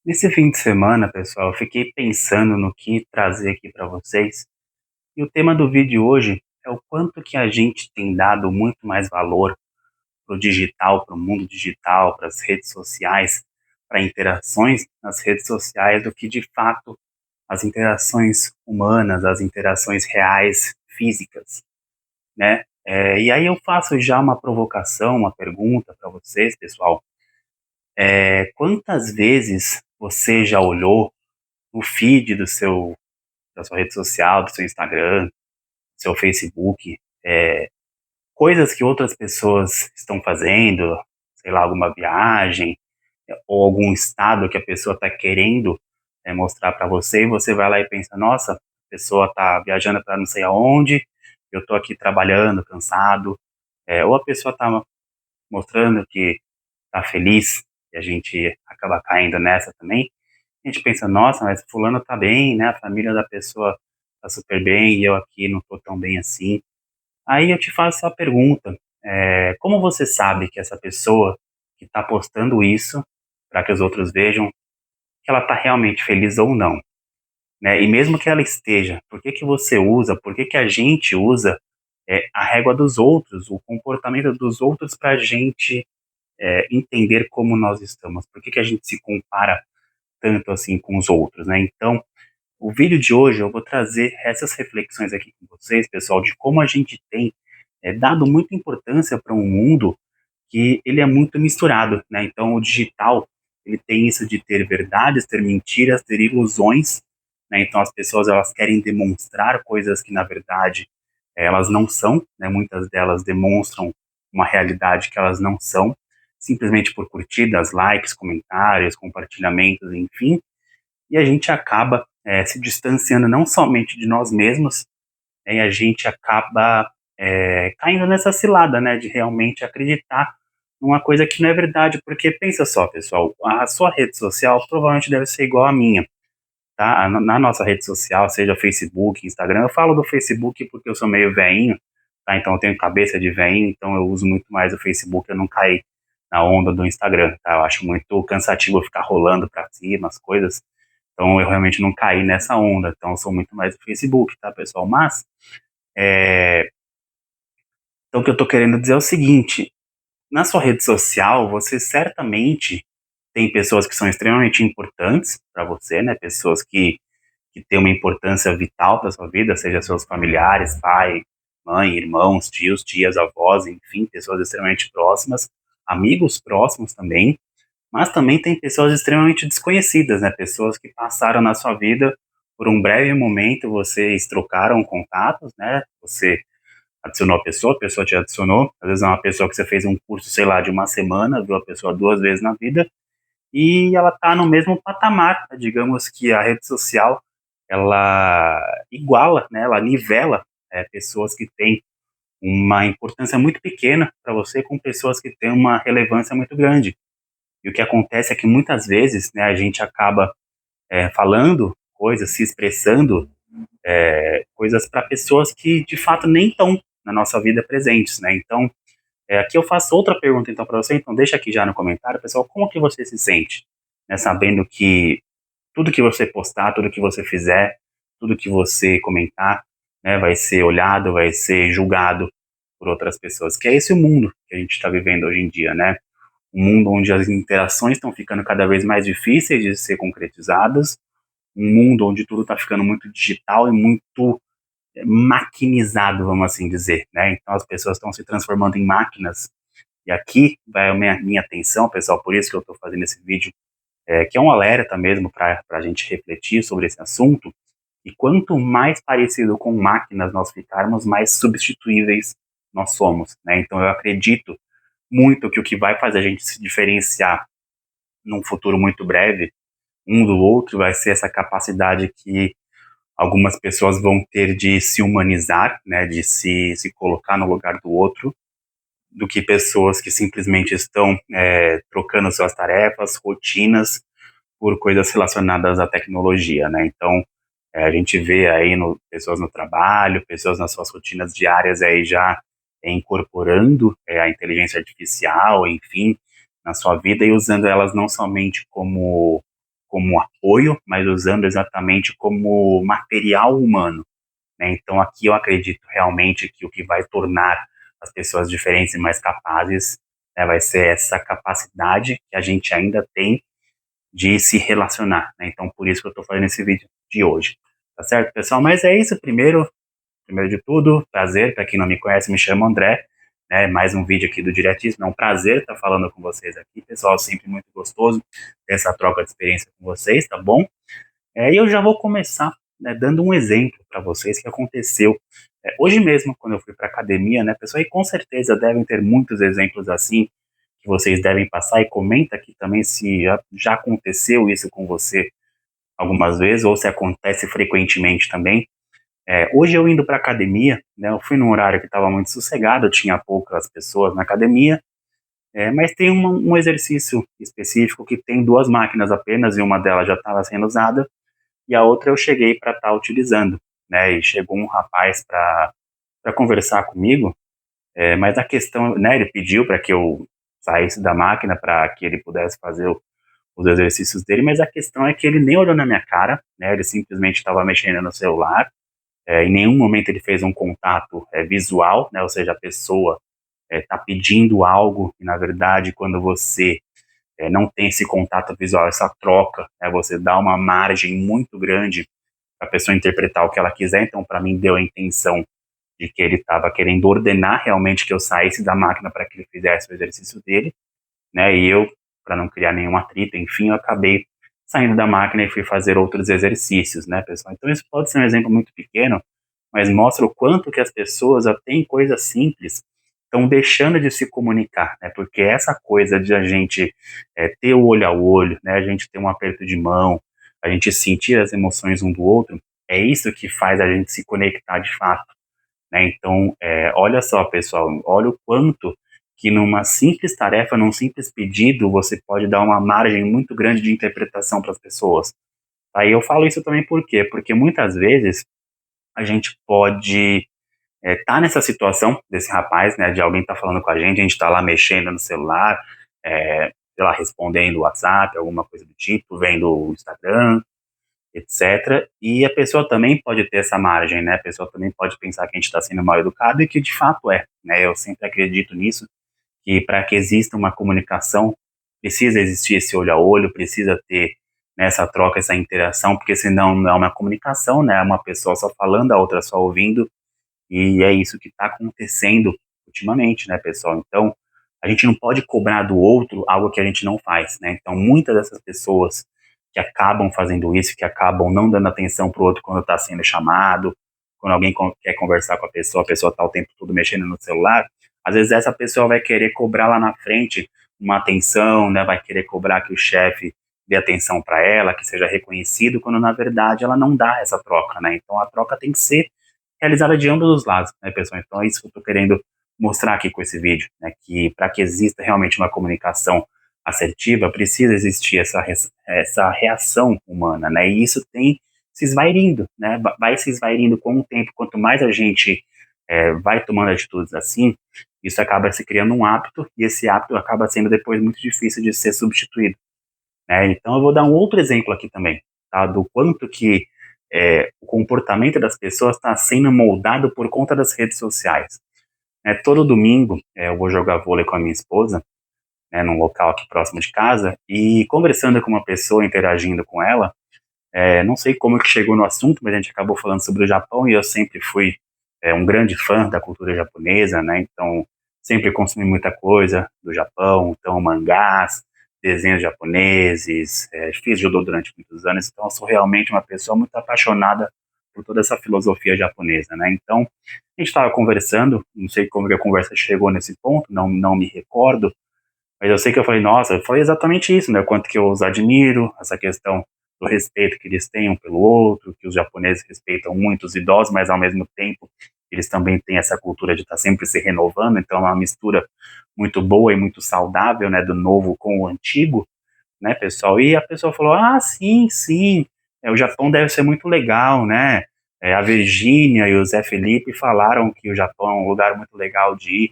Nesse fim de semana, pessoal, eu fiquei pensando no que trazer aqui para vocês. E o tema do vídeo hoje é o quanto que a gente tem dado muito mais valor para o digital, para o mundo digital, para as redes sociais, para interações nas redes sociais, do que de fato as interações humanas, as interações reais, físicas, né? E aí eu faço já uma provocação, uma pergunta para vocês, pessoal. Quantas vezes você já olhou o feed da sua rede social, do seu Instagram, do seu Facebook, coisas que outras pessoas estão fazendo, sei lá, alguma viagem, ou algum estado que a pessoa está querendo mostrar para você, e você vai lá e pensa, nossa, a pessoa está viajando para não sei aonde, eu estou aqui trabalhando, cansado, ou a pessoa está mostrando que está feliz, e a gente acaba caindo nessa também. A gente pensa, nossa, mas fulano tá bem, né? A família da pessoa tá super bem e eu aqui não tô tão bem assim. Aí eu te faço a pergunta, como você sabe que essa pessoa que tá postando isso, para que os outros vejam, que ela tá realmente feliz ou não, né? E mesmo que ela esteja, por que que você usa, por que que a gente usa a régua dos outros, o comportamento dos outros para a gente entender como nós estamos? Por que que a gente se compara tanto assim com os outros, né? Então, o vídeo de hoje eu vou trazer essas reflexões aqui com vocês, pessoal, de como a gente tem dado muita importância para um mundo que ele é muito misturado, né? Então, o digital ele tem isso de ter verdades, ter mentiras, ter ilusões, né? Então, as pessoas elas querem demonstrar coisas que na verdade elas não são, né? Muitas delas demonstram uma realidade que elas não são, simplesmente por curtidas, likes, comentários, compartilhamentos, enfim, e a gente acaba se distanciando não somente de nós mesmos, né, e a gente acaba caindo nessa cilada, né, de realmente acreditar numa coisa que não é verdade, porque pensa só, pessoal, a sua rede social provavelmente deve ser igual à minha, tá? Na nossa rede social, seja Facebook, Instagram, eu falo do Facebook porque eu sou meio veinho, tá? Então eu tenho cabeça de veinho, então eu uso muito mais o Facebook, eu não caí na onda do Instagram, tá? Eu acho muito cansativo ficar rolando para cima as coisas, então eu realmente não caí nessa onda. Então eu sou muito mais do Facebook, tá, pessoal? Mas, é, então o que eu tô querendo dizer é o seguinte: na sua rede social, você certamente tem pessoas que são extremamente importantes para você, né? Pessoas que têm uma importância vital para sua vida, seja seus familiares, pai, mãe, irmãos, tios, tias, avós, enfim, pessoas extremamente próximas, amigos próximos também. Mas também tem pessoas extremamente desconhecidas, né? Pessoas que passaram na sua vida por um breve momento, vocês trocaram contatos, né? Você adicionou a pessoa te adicionou. Às vezes é uma pessoa que você fez um curso, sei lá, de uma semana, viu a pessoa duas vezes na vida, e ela está no mesmo patamar, né? Digamos que a rede social, ela iguala, né? Ela nivela pessoas que têm uma importância muito pequena para você com pessoas que têm uma relevância muito grande. E o que acontece é que muitas vezes, né, a gente acaba falando coisas, se expressando coisas para pessoas que de fato nem estão na nossa vida presentes, né? Então, aqui eu faço outra pergunta então para você, então deixa aqui já no comentário, pessoal, como que você se sente, né, sabendo que tudo que você postar, tudo que você fizer, tudo que você comentar, né, vai ser olhado, vai ser julgado por outras pessoas, que é esse o mundo que a gente está vivendo hoje em dia, né? Um mundo onde as interações estão ficando cada vez mais difíceis de ser concretizadas, um mundo onde tudo está ficando muito digital e muito maquinizado, vamos assim dizer, né? Então as pessoas estão se transformando em máquinas. E aqui vai a minha atenção, pessoal, por isso que eu estou fazendo esse vídeo, que é um alerta mesmo para a gente refletir sobre esse assunto. E quanto mais parecido com máquinas nós ficarmos, mais substituíveis nós somos, né? Então eu acredito muito que o que vai fazer a gente se diferenciar num futuro muito breve um do outro vai ser essa capacidade que algumas pessoas vão ter de se humanizar, né, de se colocar no lugar do outro, do que pessoas que simplesmente estão trocando suas tarefas, rotinas, por coisas relacionadas à tecnologia, né? Então, a gente vê aí pessoas no trabalho, pessoas nas suas rotinas diárias aí já incorporando a inteligência artificial, enfim, na sua vida e usando elas não somente como como apoio, mas usando exatamente como material humano, né? Então aqui eu acredito realmente que o que vai tornar as pessoas diferentes e mais capazes, né, vai ser essa capacidade que a gente ainda tem de se relacionar, né? Então por isso que eu estou fazendo esse vídeo de hoje, tá certo, pessoal? Mas é isso, primeiro de tudo, prazer, para quem não me conhece, me chamo André, né? Mais um vídeo aqui do Diretismo, é um prazer estar falando com vocês aqui, pessoal, sempre muito gostoso ter essa troca de experiência com vocês, tá bom? E eu já vou começar, né, dando um exemplo para vocês que aconteceu hoje mesmo, quando eu fui para academia, né, pessoal, e com certeza devem ter muitos exemplos assim que vocês devem passar, e comenta aqui também se já aconteceu isso com você algumas vezes, ou se acontece frequentemente também. Hoje eu indo para academia, né, eu fui num horário que estava muito sossegado, tinha poucas pessoas na academia, mas tem um exercício específico que tem duas máquinas apenas, e uma delas já estava sendo usada, e a outra eu cheguei para estar utilizando, né, e chegou um rapaz para conversar comigo, mas a questão, né, ele pediu para que eu saísse da máquina para que ele pudesse fazer os exercícios dele, mas a questão é que ele nem olhou na minha cara, né, ele simplesmente estava mexendo no celular, em nenhum momento ele fez um contato visual, né, ou seja, a pessoa está pedindo algo, e na verdade quando você não tem esse contato visual, essa troca, né, você dá uma margem muito grande para a pessoa interpretar o que ela quiser. Então para mim deu a intenção de que ele estava querendo ordenar realmente que eu saísse da máquina para que ele fizesse o exercício dele, né, e eu, para não criar nenhum atrito, enfim, eu acabei saindo da máquina e fui fazer outros exercícios, né, pessoal. Então isso pode ser um exemplo muito pequeno, mas mostra o quanto que as pessoas, até em coisas simples, estão deixando de se comunicar, né? Porque essa coisa de a gente ter o olho a olho, né? A gente ter um aperto de mão, a gente sentir as emoções um do outro, é isso que faz a gente se conectar de fato, né? Então, olha só, pessoal, olha o quanto que numa simples tarefa, num simples pedido, você pode dar uma margem muito grande de interpretação para as pessoas. Aí eu falo isso também por quê? Porque muitas vezes a gente pode tá nessa situação desse rapaz, né, de alguém tá falando com a gente tá lá mexendo no celular, sei lá, respondendo o WhatsApp, alguma coisa do tipo, vendo o Instagram, etc. E a pessoa também pode ter essa margem, né, a pessoa também pode pensar que a gente está sendo mal educado, e que de fato né, eu sempre acredito nisso, que para que exista uma comunicação, precisa existir esse olho a olho, precisa ter nessa troca, essa interação, porque senão não é uma comunicação, né, é uma pessoa só falando, a outra só ouvindo, e é isso que está acontecendo ultimamente, né, pessoal? Então, a gente não pode cobrar do outro algo que a gente não faz, né? Então, muitas dessas pessoas que acabam fazendo isso, que acabam não dando atenção para o outro quando está sendo chamado, quando alguém quer conversar com a pessoa está o tempo todo mexendo no celular, às vezes essa pessoa vai querer cobrar lá na frente uma atenção, né? Vai querer cobrar que o chefe dê atenção para ela, que seja reconhecido, quando na verdade ela não dá essa troca, né? Então a troca tem que ser realizada de ambos os lados, né, pessoal? Então é isso que eu estou querendo mostrar aqui com esse vídeo, né? Que para que exista realmente uma comunicação assertiva, precisa existir essa reação humana, né? E isso tem se esvairindo, né? Vai se esvairindo com o tempo. Quanto mais a gente vai tomando atitudes assim, isso acaba se criando um hábito, e esse hábito acaba sendo depois muito difícil de ser substituído, né? Então eu vou dar um outro exemplo aqui também, tá? Do quanto que o comportamento das pessoas está sendo moldado por conta das redes sociais. Todo domingo eu vou jogar vôlei com a minha esposa, né, num local aqui próximo de casa, e conversando com uma pessoa, interagindo com ela, não sei como que chegou no assunto, mas a gente acabou falando sobre o Japão, e eu sempre fui um grande fã da cultura japonesa, né? Então sempre consumi muita coisa do Japão, então mangás, desenhos japoneses, fiz judô durante muitos anos, então eu sou realmente uma pessoa muito apaixonada por toda essa filosofia japonesa, né? Então a gente estava conversando, não sei como que a conversa chegou nesse ponto, não me recordo, mas eu sei que eu falei, nossa, foi exatamente isso, né? O quanto que eu os admiro, essa questão do respeito que eles têm um pelo outro, que os japoneses respeitam muito os idosos, mas ao mesmo tempo eles também têm essa cultura de estar sempre se renovando, então é uma mistura muito boa e muito saudável, né? Do novo com o antigo, né, pessoal? E a pessoa falou, ah, sim, sim, o Japão deve ser muito legal, né? A Virgínia e o Zé Felipe falaram que o Japão é um lugar muito legal de ir.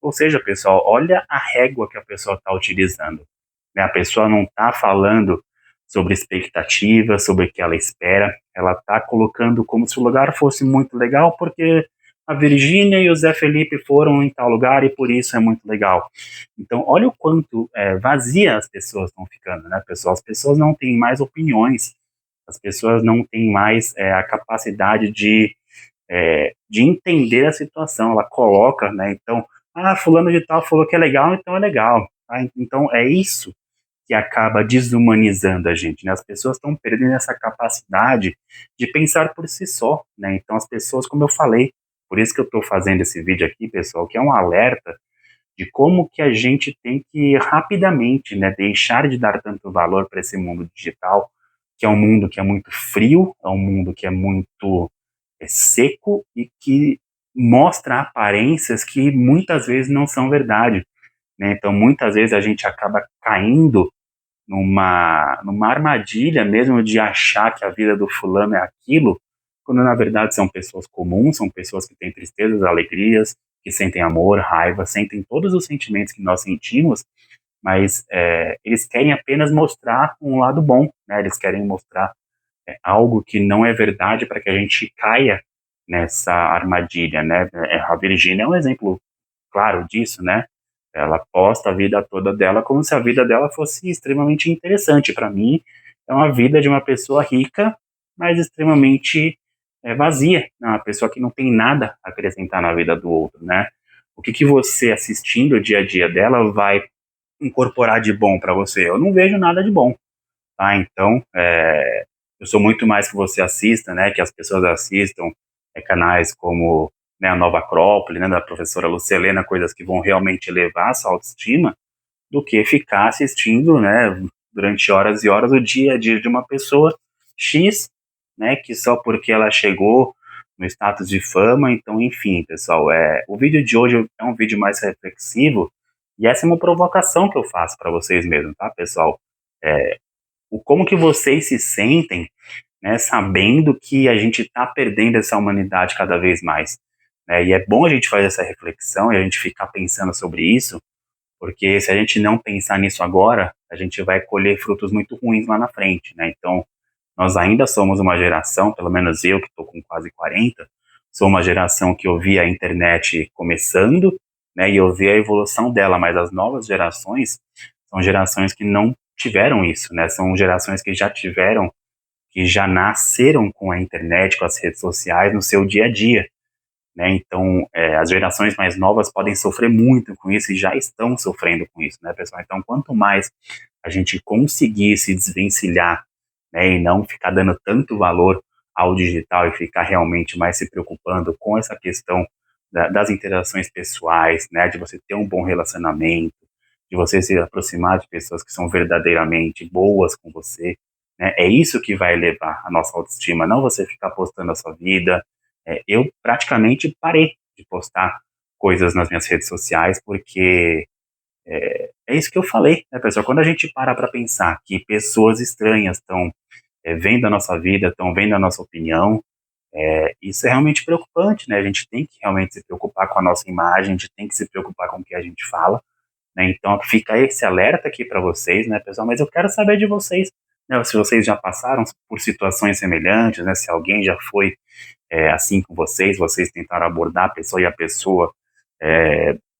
Ou seja, pessoal, olha a régua que a pessoa está utilizando, né? A pessoa não está falando sobre expectativa, sobre o que ela espera. Ela está colocando como se o lugar fosse muito legal, porque a Virgínia e o Zé Felipe foram em tal lugar e por isso é muito legal. Então, olha o quanto vazia as pessoas estão ficando, né, pessoal? As pessoas não têm mais opiniões, as pessoas não têm mais a capacidade de entender a situação. Ela coloca, né, então, fulano de tal falou que é legal, então é legal. Tá? Então, é isso que acaba desumanizando a gente, né? As pessoas estão perdendo essa capacidade de pensar por si só, né? Então as pessoas, como eu falei, por isso que eu estou fazendo esse vídeo aqui, pessoal, que é um alerta de como que a gente tem que rapidamente, né, deixar de dar tanto valor para esse mundo digital, que é um mundo que é muito frio, é um mundo que é muito seco e que mostra aparências que muitas vezes não são verdade, né? Então muitas vezes a gente acaba caindo numa armadilha mesmo de achar que a vida do fulano é aquilo, quando na verdade são pessoas comuns, são pessoas que têm tristezas, alegrias, que sentem amor, raiva, sentem todos os sentimentos que nós sentimos, mas eles querem apenas mostrar um lado bom, né? Eles querem mostrar algo que não é verdade para que a gente caia nessa armadilha, né? A Virgínia é um exemplo claro disso, né? Ela posta a vida toda dela como se a vida dela fosse extremamente interessante. Para mim, é uma vida de uma pessoa rica, mas extremamente vazia, né? Uma pessoa que não tem nada a acrescentar na vida do outro, né? O que você assistindo o dia a dia dela vai incorporar de bom para você? Eu não vejo nada de bom, tá? Então, eu sou muito mais que você assista, né? Que as pessoas assistam canais como, né, a Nova Acrópole, né, da professora Lucilena, coisas que vão realmente elevar a sua autoestima, do que ficar assistindo, né, durante horas e horas o dia a dia de uma pessoa X, né, que só porque ela chegou no status de fama. Então, enfim, pessoal, o vídeo de hoje é um vídeo mais reflexivo e essa é uma provocação que eu faço para vocês mesmo, tá, pessoal? Como que vocês se sentem, né, sabendo que a gente está perdendo essa humanidade cada vez mais, né? E é bom a gente fazer essa reflexão e a gente ficar pensando sobre isso, porque se a gente não pensar nisso agora, a gente vai colher frutos muito ruins lá na frente, né? Então, nós ainda somos uma geração, pelo menos eu que estou com quase 40, sou uma geração que eu vi a internet começando, né, e eu vi a evolução dela, mas as novas gerações são gerações que não tiveram isso, né? São gerações que já tiveram, que já nasceram com a internet, com as redes sociais no seu dia a dia, né? Então, as gerações mais novas podem sofrer muito com isso e já estão sofrendo com isso, né, pessoal? Então, quanto mais a gente conseguir se desvencilhar, né, e não ficar dando tanto valor ao digital e ficar realmente mais se preocupando com essa questão das interações pessoais, né, de você ter um bom relacionamento, de você se aproximar de pessoas que são verdadeiramente boas com você, né, é isso que vai elevar a nossa autoestima, não você ficar postando a sua vida. Eu praticamente parei de postar coisas nas minhas redes sociais, porque é isso que eu falei, né, pessoal? Quando a gente para pensar que pessoas estranhas estão vendo a nossa vida, estão vendo a nossa opinião, isso é realmente preocupante, né? A gente tem que realmente se preocupar com a nossa imagem, a gente tem que se preocupar com o que a gente fala, né? Então fica esse alerta aqui para vocês, né, pessoal? Mas eu quero saber de vocês, né? Se vocês já passaram por situações semelhantes, né? Se alguém já foi assim com vocês tentaram abordar a pessoa e a pessoa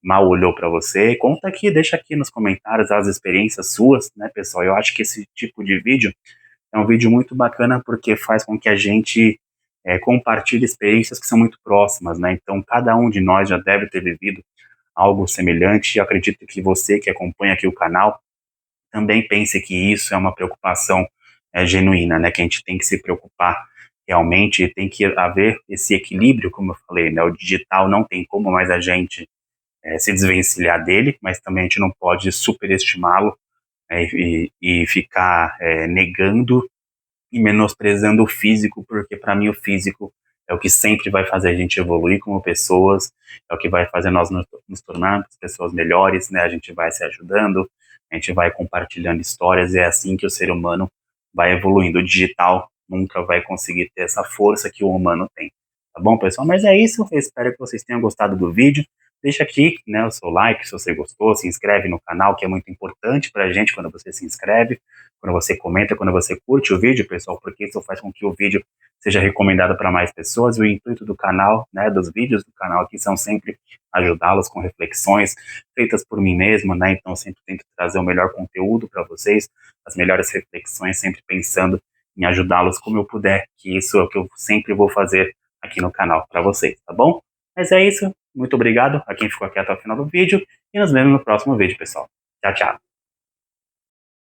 mal olhou para você. Conta aqui, deixa aqui nos comentários as experiências suas, né, pessoal? Eu acho que esse tipo de vídeo é um vídeo muito bacana porque faz com que a gente compartilhe experiências que são muito próximas, né? Então, cada um de nós já deve ter vivido algo semelhante. E eu acredito que você que acompanha aqui o canal também pense que isso é uma preocupação genuína, né? Que a gente tem que se preocupar realmente, tem que haver esse equilíbrio, como eu falei, né? O digital não tem como mais a gente se desvencilhar dele, mas também a gente não pode superestimá-lo, né, e ficar negando e menosprezando o físico, porque para mim o físico é o que sempre vai fazer a gente evoluir como pessoas, é o que vai fazer nós nos tornarmos pessoas melhores, né? A gente vai se ajudando, a gente vai compartilhando histórias, e é assim que o ser humano vai evoluindo. O digital nunca vai conseguir ter essa força que o humano tem. Tá bom, pessoal? Mas é isso, eu espero que vocês tenham gostado do vídeo. deixa aqui, né, o seu like se você gostou, se inscreve no canal, que é muito importante pra gente quando você se inscreve, quando você comenta, quando você curte o vídeo, pessoal, porque isso faz com que o vídeo seja recomendado para mais pessoas. O intuito do canal, né, dos vídeos do canal aqui são sempre ajudá-los com reflexões feitas por mim mesmo, né? Então eu sempre tento trazer o melhor conteúdo para vocês, as melhores reflexões, sempre pensando em ajudá-los como eu puder, que isso é o que eu sempre vou fazer aqui no canal para vocês, tá bom? Mas é isso, muito obrigado a quem ficou aqui até o final do vídeo e nos vemos no próximo vídeo, pessoal. Tchau, tchau.